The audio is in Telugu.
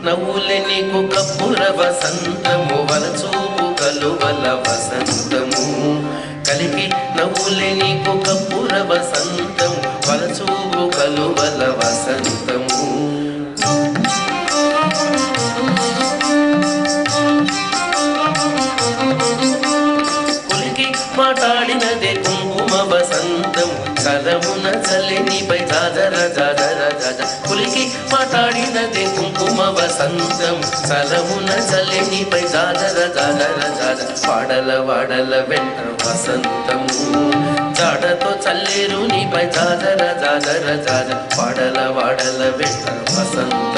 నవ్వులే నీకు కప్పుర వసంతము వలచూపు కలువల వసంతము కలికి నవ్వులే నీకు కప్పుర వసంతము వలచూపు కలువల వసంతము కులికి మాట్లాడినదే కుంకుమ వసంతం కలమున చల్లినిపై జాజర జాజర జాజ కులికి మాట్లాడినదే కుంకుమ వసంతం కలమున చల్లినిపై జాజర జాజర జాజ వాడల వాడల వెంట వసంతము జాడతో చల్లేరు నీపై జాజర జాజర జాజ వాడల వాడల వెంట వసంతం